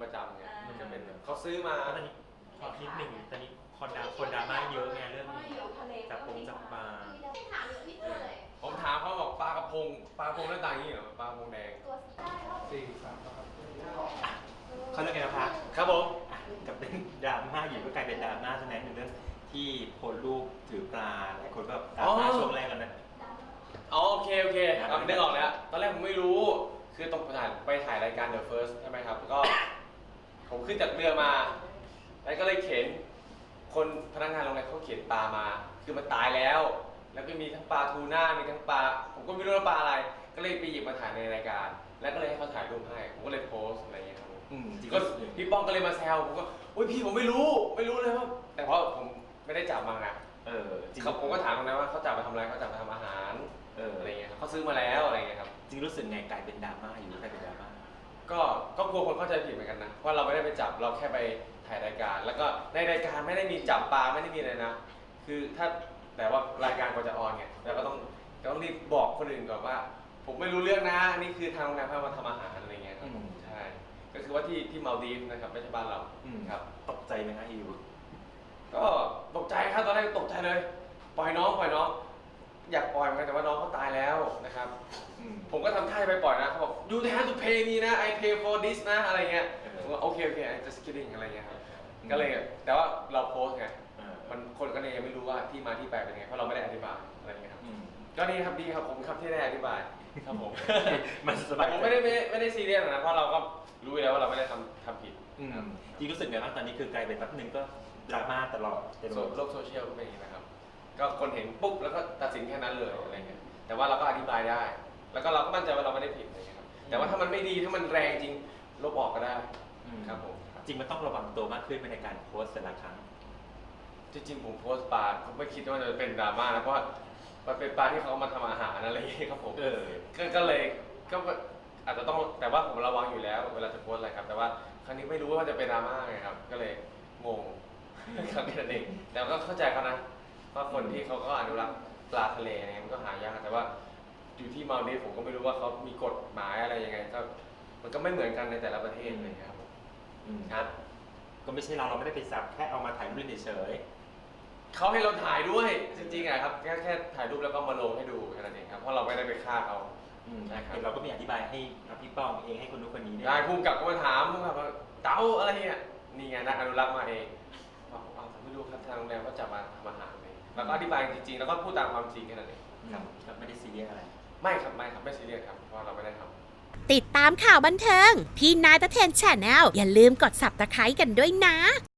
ประจำไงมันจะเป็นเขาซื้อมาตอนนี้ขอนิดหนึ่งตอนนี้คนดราม่าเยอะไงเรื่องจับปลาผมถามเขาบอกปลากระพงหน้าตาอย่างนี้เหรอปลากระพงแดง43ครับเขาเรื่องไงนะพักครับผมกับเรื่องดราม่าอยู่ก็กลายเป็นดราม่าใช่ไหมในเรื่องที่โพสต์รูปถือปลาหลายคนก็ดราม่าช่วงแรกกันนะอ๋อโอเคนึกออกแล้วตอนแรกผมไม่รู้คือต้องไปถ่ายรายการ The First ใช่ไหมครับก็ผมขึ้นจากเรือมาแล้วก็เลยเข็นคนพนักงานโรงแรมเขาเข็นปลามาคือมันตายแล้วก็มีทั้งปลาทูน่ามีทั้งปลาผมก็ไม่รู้ว่าปลาอะไรก็เลยไปหยิบมาถ่ายในรายการแล้วก็เลยให้เขาถ่ายรูปให้ผมก็เลยโพสอะไรอย่างเงี้ยครับก็พี่ป้องก็เลยมาแซวผมก็อุ้ยพี่ผมไม่รู้เลยว่าแต่เพราะผมไม่ได้จับมาไงผมก็ถามตรงนั้นว่าเขาจับมาทำอะไรเขาจับมาทำอาหารอะไรเงี้ยเขาซื้อมาแล้วอะไรเงี้ยครับจริงรู้สึกไงกลายเป็นดราม่าอยู่กลายเป็นดราม่าก็กลัวคนเข้าใจผิดเหมือนกันนะว่าเราไม่ได้ไปจับเราแค่ไปถ่ายรายการแล้วก็ในรายการไม่ได้มีจับปลาไม่ได้มีอะไรนะคือถ้าแต่ว่ารายการก่อนจะออนไงเราก็ต้องรีบบอกคนอื่นก่อนว่าผมไม่รู้เรื่องนะนี่คือทางโรงแรมพามาทำอาหารอะไรเงี้ยครับใช่ก็คือว่าที่มาลดีฟนะครับไม่ใช่บ้านเราครับตกใจไหมฮะอิวก็ตกใจครับตอนแรกตกใจเลยปล่อยน้องอยากปล่อยเหมือนกันแต่ว่าน้องเขาตายแล้วนะครับผมก็ทำท่าไปปล่อยนะเขาบอก you have to pay me นะ I pay for this นะอะไรเงี้ยผมว่าโอเค I'm just kidding อะไรเงี้ยครับก็เลยแต่ว่าเราโพสไงมันคนก็ยังไม่รู้ว่าที่มาที่ไปเป็นไงเพราะเราไม่ได้อธิบายอะไรเงี้ยครับก็ดีครับผมครับที่ได้อธิบายครับผมมันสบายผมไม่ได้ซีเรียสนะเพราะเราก็รู้แล้วว่าเราไม่ได้ทำผิดที่รู้สึกไงบ้างตอนนี้คือกลายเป็นแป๊บนึงก็ดราม่าตลอดในโลกโซเชียลก็เป็นอย่างนี้นะครับก็คนเห็นปุ๊บแล้วก็ตัดสินแค่นั้นเลยอะไรเงี้ยแต่ว่าเราก็อธิบายได้แล้วก็เราก็มั่นใจว่าเราไม่ได้ผิดอะไรเงี้ยครับแต่ว่าถ้ามันไม่ดีถ้ามันแรงจริงลบออกก็ได้ครับผมจริงมันต้องระวังตัวมากขึ้นในการโพสต์แต่ละครั้งจริงๆผมโพสต์ปลาผมไม่คิดว่าจะเป็นดราม่านะเพราะว่ามันเป็นปลาที่เขามาทำอาหารอะไรอย่างเงี้ยครับผมก็เลยก็อาจจะต้องแต่ว่าผมระวังอยู่แล้วเวลาจะโพสต์อะไรครับแต่ว่าครั้งนี้ไม่รู้ว่าจะเป็นดราม่าไงครับก็เลยงงครับนั่นเองแต่ก็เข้าใจเขานะว่าคนที่เขาก็อนุรักษ์ปลาทะเลเนี่ยมันก็หายากแต่ว่าอยู่ที่มาลดีฟผมก็ไม่รู้ว่าเขามีกฎหมายอะไรยังไงก็มันก็ไม่เหมือนกันในแต่ละประเทศเลยครับครับก็ไม่ใช่เราไม่ได้ไปจับแค่เอามาถ่ายรูปเฉยเขาให้เราถ่ายด้วยจริงๆอะครับแค่ถ่ายรูปแล้วก็มาลงให้ดูแค่นั้นเองครับเพราะเราไม่ได้ไปฆ่าเขานะครับเราก็มีอธิบายให้พี่ป้องเองให้คนนู้นคนนี้ได้ภูมิกับก็มาถามภูมิกับว่าเต้าอะไรเนี่ยนี่ไงนักอนุรักษ์มาเองไม่รู้ครับทางโรงแรมก็จะมาทำอาหารเลยแล้วก็อธิบายจริงๆแล้วก็พูดตามความจริงแค่นั้นเองครับไม่ได้ซีเรียสอะไรไม่ครับไม่ซีเรียสครับเพราะเราไม่ได้ทำติดตามข่าวบันเทิงพี่นายตะเทนแชนแนลอย่าลืมกด Subscribe กันด้วยนะ